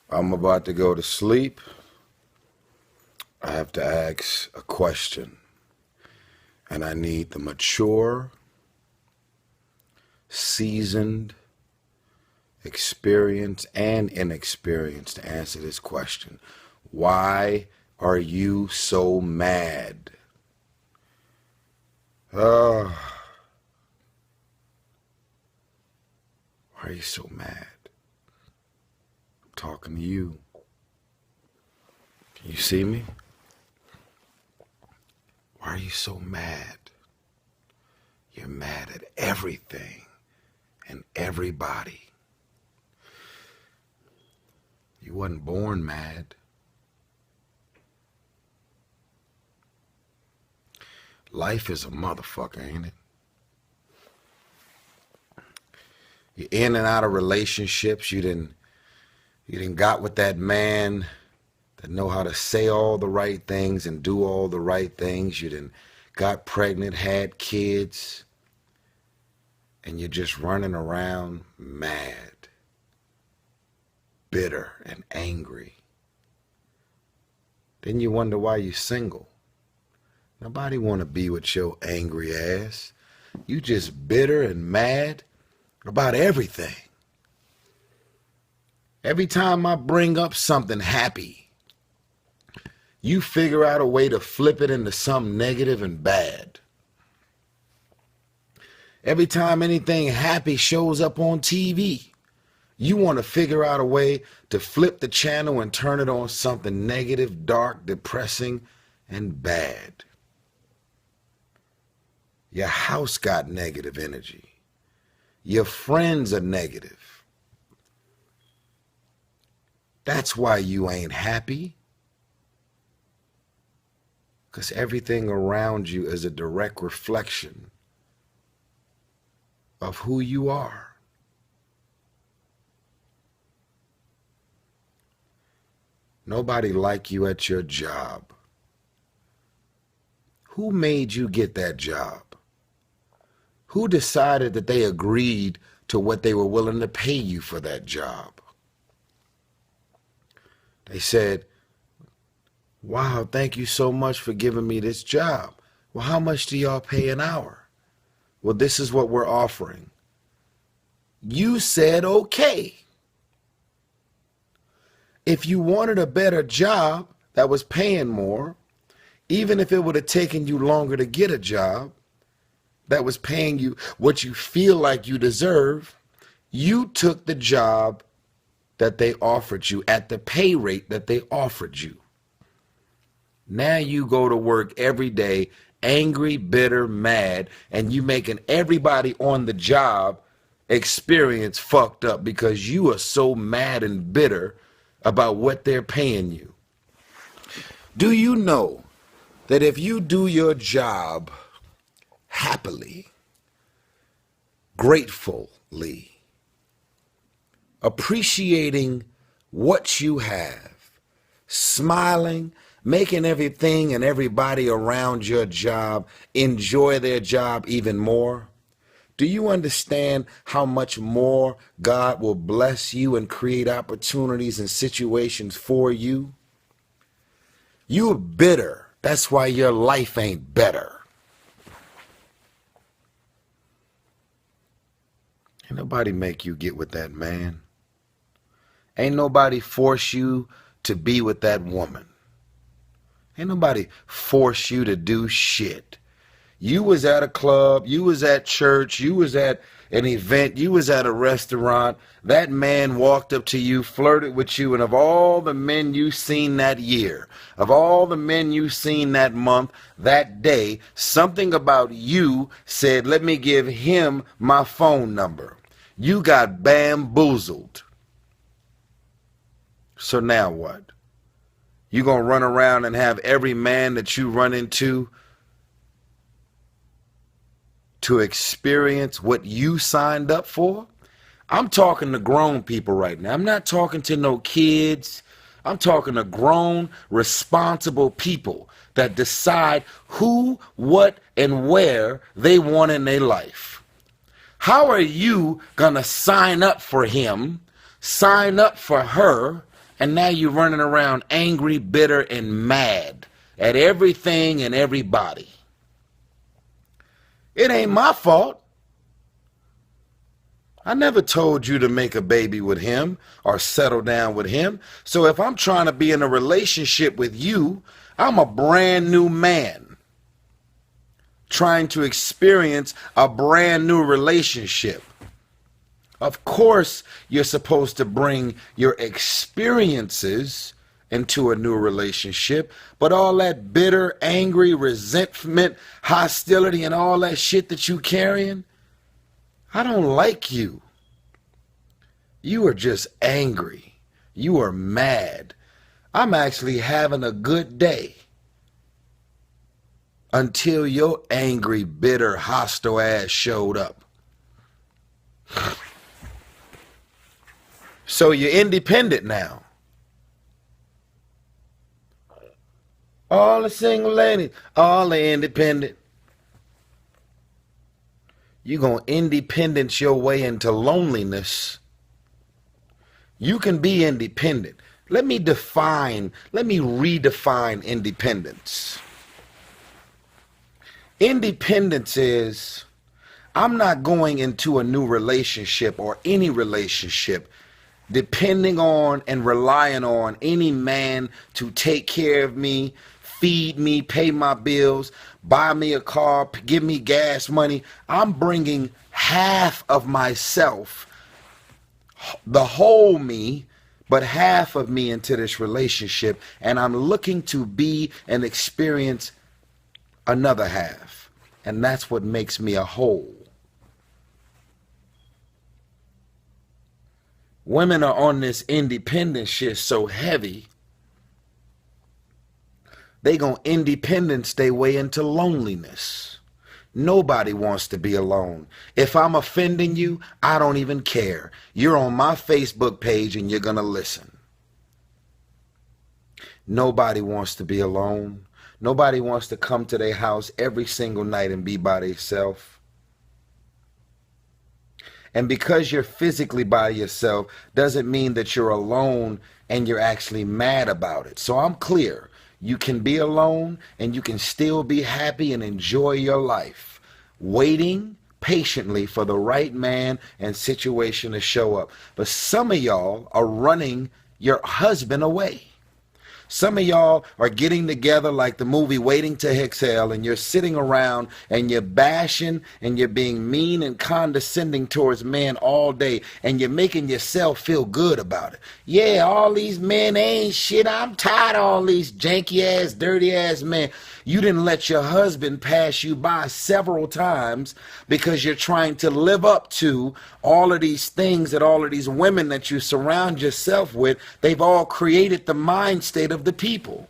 I'm about to go to sleep. I have to ask a question, and I need the mature, seasoned, experienced, and inexperienced to answer this question. Why are you so mad? Why are you so mad? I'm talking to you. Can you see me? Why are you so mad? You're mad at everything and everybody. You wasn't born mad. Life is a motherfucker, ain't it? You're in and out of relationships. You didn't got with that man that know how to say all the right things and do all the right things. You didn't got pregnant, had kids, and you're just running around mad, bitter, and angry. Then you wonder why you're single. Nobody want to be with your angry ass. You just bitter and mad about everything. Every time I bring up something happy, you figure out a way to flip it into something negative and bad. Every time anything happy shows up on TV, you want to figure out a way to flip the channel and turn it on something negative, dark, depressing, and bad. Your house got negative energy. Your friends are negative. That's why you ain't happy. Because everything around you is a direct reflection of who you are. Nobody like you at your job. Who made you get that job? Who decided that they agreed to what they were willing to pay you for that job? They said, wow, thank you so much for giving me this job. Well, how much do y'all pay an hour? Well, this is what we're offering. You said okay. If you wanted a better job that was paying more, even if it would have taken you longer to get a job that was paying you what you feel like you deserve, you took the job that they offered you at the pay rate that they offered you. Now you go to work every day angry, bitter, mad, and you making everybody on the job experience fucked up because you are so mad and bitter about what they're paying you. Do you know that if you do your job happily, gratefully, appreciating what you have, smiling, making everything and everybody around your job enjoy their job even more? Do you understand how much more God will bless you and create opportunities and situations for you? You're bitter. That's why your life ain't better. Ain't nobody make you get with that man. Ain't nobody force you to be with that woman. Ain't nobody force you to do shit. You was at a club, you was at church, you was at an event, you was at a restaurant. That man walked up to you, flirted with you, and of all the men you seen that year, of all the men you seen that month, that day, something about you said, let me give him my phone number. You got bamboozled. So now what? You gonna run around and have every man that you run into to experience what you signed up for? I'm talking to grown people right now. I'm not talking to no kids. I'm talking to grown, responsible people that decide who, what, and where they want in their life. How are you gonna sign up for him, sign up for her, And now you're running around angry, bitter, and mad at everything and everybody. It ain't my fault. I never told you to make a baby with him or settle down with him. So if I'm trying to be in a relationship with you, I'm a brand new man trying to experience a brand new relationship. Of course, you're supposed to bring your experiences into a new relationship, but all that bitter, angry, resentment, hostility, and all that shit that you carrying, I don't like you. You are just angry. You are mad. I'm actually having a good day until your angry, bitter, hostile ass showed up. So you're independent now. All the single ladies, all the independent. You're going to independence your way into loneliness. You can be independent. Let me redefine independence. Independence is, I'm not going into a new relationship or any relationship depending on and relying on any man to take care of me, feed me, pay my bills, buy me a car, give me gas money. I'm bringing half of myself, the whole me, but half of me into this relationship, and I'm looking to be and experience another half. And that's what makes me a whole. Women are on this independent shit so heavy, they gonna independence their way into loneliness. Nobody wants to be alone. If I'm offending you, I don't even care. You're on my Facebook page and you're gonna listen. Nobody wants to be alone. Nobody wants to come to their house every single night and be by themselves. And because you're physically by yourself doesn't mean that you're alone and you're actually mad about it. So I'm clear. You can be alone and you can still be happy and enjoy your life, waiting patiently for the right man and situation to show up. But some of y'all are running your husband away. Some of y'all are getting together like the movie Waiting to Exhale, and you're sitting around and you're bashing and you're being mean and condescending towards men all day, and you're making yourself feel good about it. Yeah, all these men ain't shit. I'm tired of all these janky ass, dirty ass men. You didn't let your husband pass you by several times because you're trying to live up to all of these things that all of these women that you surround yourself with, they've all created the mind state of the people.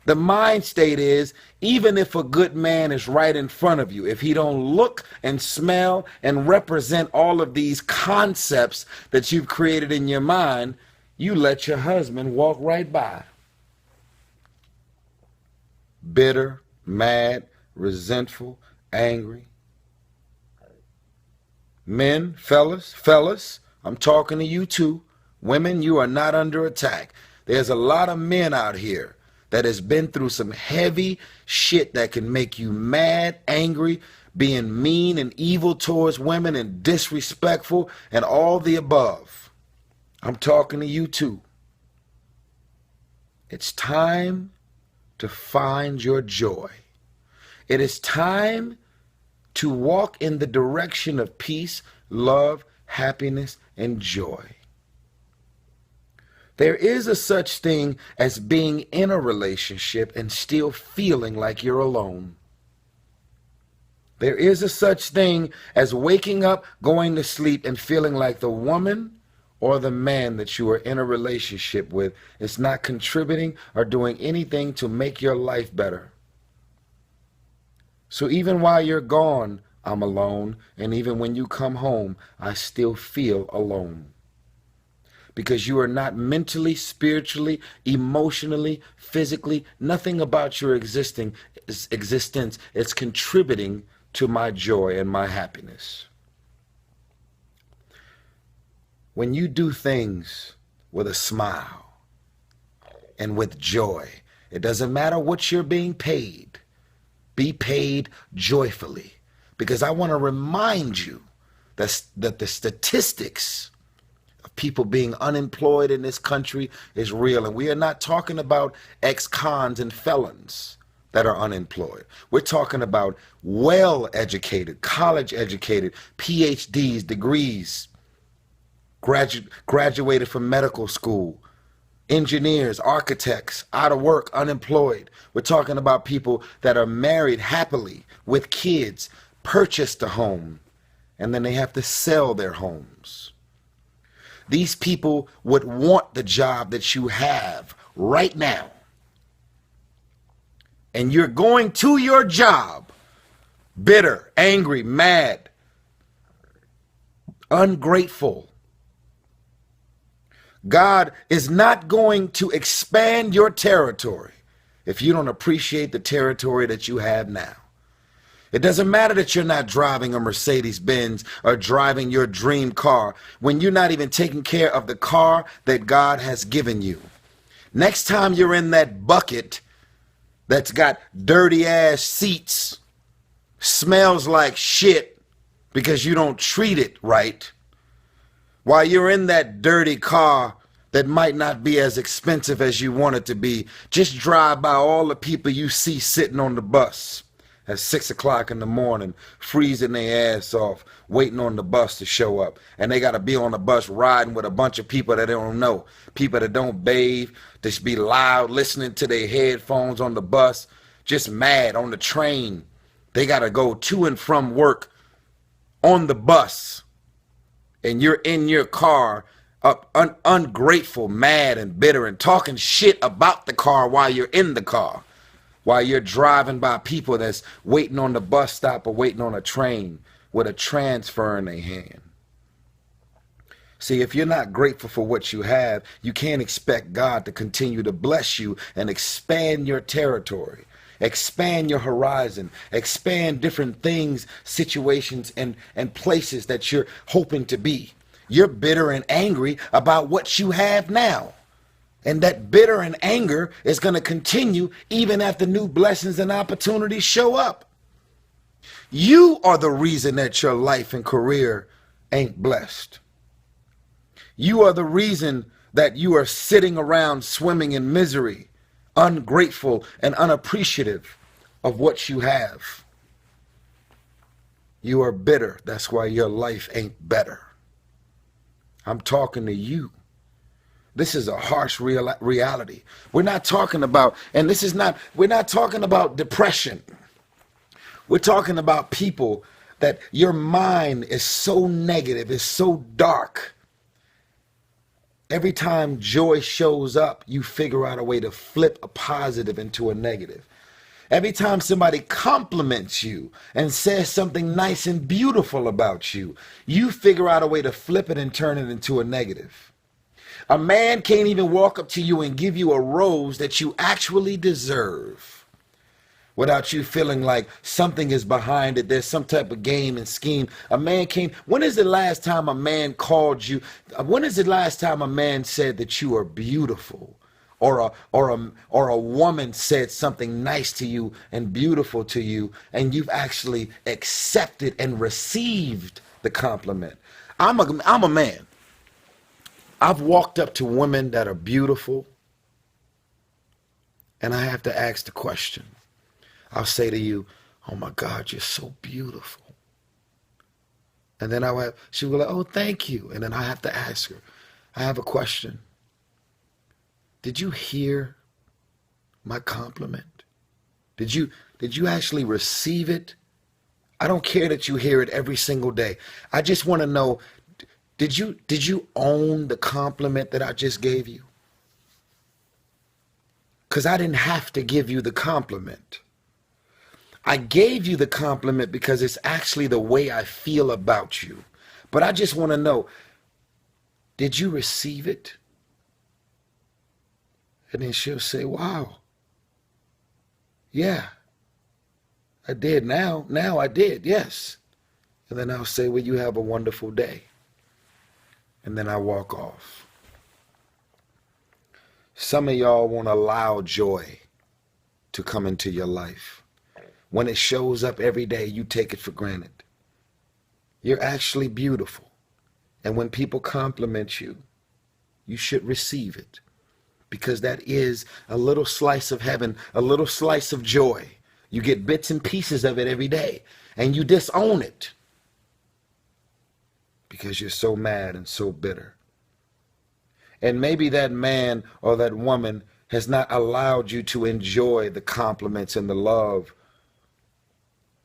The mind state is, even if a good man is right in front of you, if he don't look and smell and represent all of these concepts that you've created in your mind, you let your husband walk right by. Bitter, mad, resentful, angry. Men, fellas, I'm talking to you too. Women, you are not under attack. There's a lot of men out here that has been through some heavy shit that can make you mad, angry, being mean and evil towards women and disrespectful and all the above. I'm talking to you too. It's time to find your joy. It is time to walk in the direction of peace, love, happiness, and joy. There is a such thing as being in a relationship and still feeling like you're alone. There is a such thing as waking up, going to sleep, and feeling like the woman or the man that you are in a relationship with is not contributing or doing anything to make your life better. So even while you're gone, I'm alone, and even when you come home, I still feel alone. Because you are not mentally, spiritually, emotionally, physically, nothing about your existence is contributing to my joy and my happiness. When you do things with a smile, and with joy. It doesn't matter what you're being paid. Be paid joyfully. Because I want to remind you that the statistics of people being unemployed in this country is real. And we are not talking about ex-cons and felons that are unemployed. We're talking about well-educated, college-educated, PhDs, degrees, graduated from medical school, engineers, architects, out of work, unemployed. We're talking about people that are married happily with kids, purchased a home, and then they have to sell their homes. These people would want the job that you have right now. And you're going to your job bitter, angry, mad, ungrateful. God is not going to expand your territory if you don't appreciate the territory that you have now. It doesn't matter that you're not driving a Mercedes-Benz or driving your dream car when you're not even taking care of the car that God has given you. Next time you're in that bucket that's got dirty ass seats, smells like shit because you don't treat it right, while you're in that dirty car that might not be as expensive as you want it to be, just drive by all the people you see sitting on the bus at 6 o'clock in the morning, freezing their ass off, waiting on the bus to show up. And they got to be on the bus riding with a bunch of people that they don't know, people that don't bathe, just be loud, listening to their headphones on the bus, just mad on the train. They got to go to and from work on the bus. And you're in your car, ungrateful, mad, and bitter, and talking shit about the car while you're in the car, while you're driving by people that's waiting on the bus stop or waiting on a train with a transfer in their hand. See, if you're not grateful for what you have, you can't expect God to continue to bless you and expand your territory. Expand your horizon, expand different things, situations, and places that you're hoping to be. You're bitter and angry about what you have now. And that bitter and anger is going to continue even after new blessings and opportunities show up. You are the reason that your life and career ain't blessed. You are the reason that you are sitting around swimming in misery, ungrateful and unappreciative of what you have. You are bitter. That's why your life ain't better. I'm talking to you. This is a harsh reality. We're not talking about, and we're not talking about depression. We're talking about people that your mind is so negative, is so dark. Every time joy shows up, you figure out a way to flip a positive into a negative. Every time somebody compliments you and says something nice and beautiful about you, you figure out a way to flip it and turn it into a negative. A man can't even walk up to you and give you a rose that you actually deserve without you feeling like something is behind it. There's some type of game and scheme. A man can't. When is the last time a man called you? When is the last time a man said that you are beautiful? Or a woman said something nice to you and beautiful to you, and you've actually accepted and received the compliment. I'm a man. I've walked up to women that are beautiful, and I have to ask the question. I'll say to you, "Oh my God, you're so beautiful." And then she will be like, "Oh, thank you." And then I have to ask her, I have a question. Did you hear my compliment? Did you actually receive it? I don't care that you hear it every single day. I just want to know, did you own the compliment that I just gave you? Because I didn't have to give you the compliment. I gave you the compliment because it's actually the way I feel about you. But I just want to know, did you receive it? And then she'll say, "Wow, yeah, I did. Now I did, yes." And then I'll say, "Well, you have a wonderful day." And then I walk off. Some of y'all won't allow joy to come into your life. When it shows up every day, you take it for granted. You're actually beautiful. And when people compliment you, you should receive it. Because that is a little slice of heaven, a little slice of joy. You get bits and pieces of it every day. And you disown it. Because you're so mad and so bitter. And maybe that man or that woman has not allowed you to enjoy the compliments and the love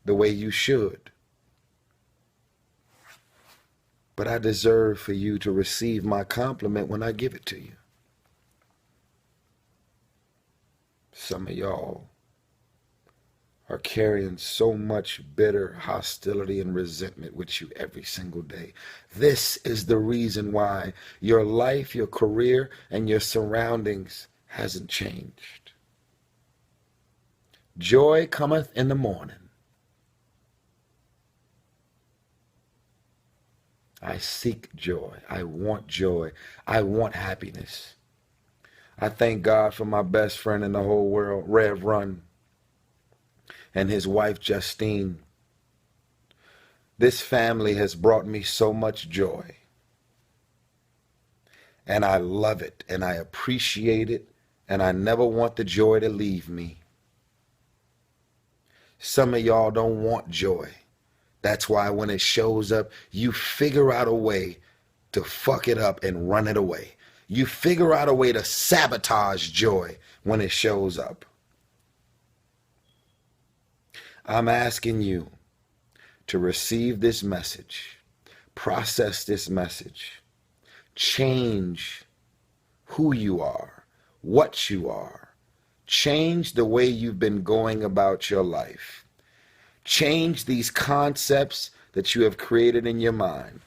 the way you should. But I deserve for you to receive my compliment when I give it to you. Some of y'all are carrying so much bitter hostility and resentment with you every single day. This is the reason why your life, your career, and your surroundings hasn't changed. Joy cometh in the morning. I seek joy. I want joy. I want happiness. I thank God for my best friend in the whole world, Rev Run, and his wife, Justine. This family has brought me so much joy. And I love it, and I appreciate it, and I never want the joy to leave me. Some of y'all don't want joy. That's why when it shows up, you figure out a way to fuck it up and run it away. You figure out a way to sabotage joy when it shows up. I'm asking you to receive this message, process this message, change who you are, what you are, change the way you've been going about your life. Change these concepts that you have created in your mind.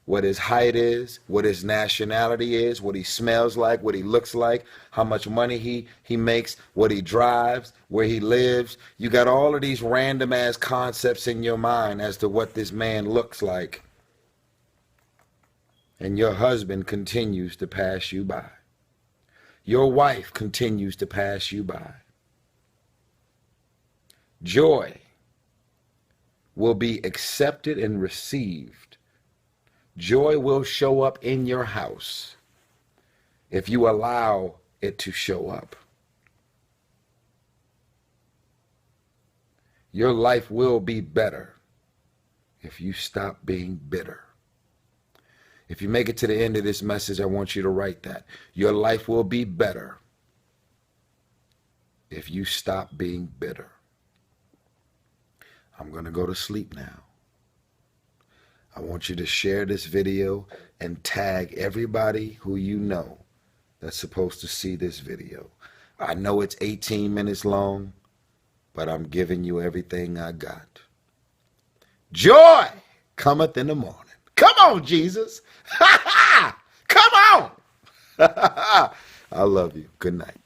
What his height is, what his nationality is, what he smells like, what he looks like, how much money he makes, what he drives, where he lives. You got all of these random ass concepts in your mind as to what this man looks like. And your husband continues to pass you by. Your wife continues to pass you by. Joy will be accepted and received. Joy will show up in your house if you allow it to show up. Your life will be better if you stop being bitter. If you make it to the end of this message, I want you to write that. Your life will be better if you stop being bitter. I'm going to go to sleep now. I want you to share this video and tag everybody who you know that's supposed to see this video. I know it's 18 minutes long, but I'm giving you everything I got. Joy cometh in the morning. Come on, Jesus. Come on. I love you. Good night.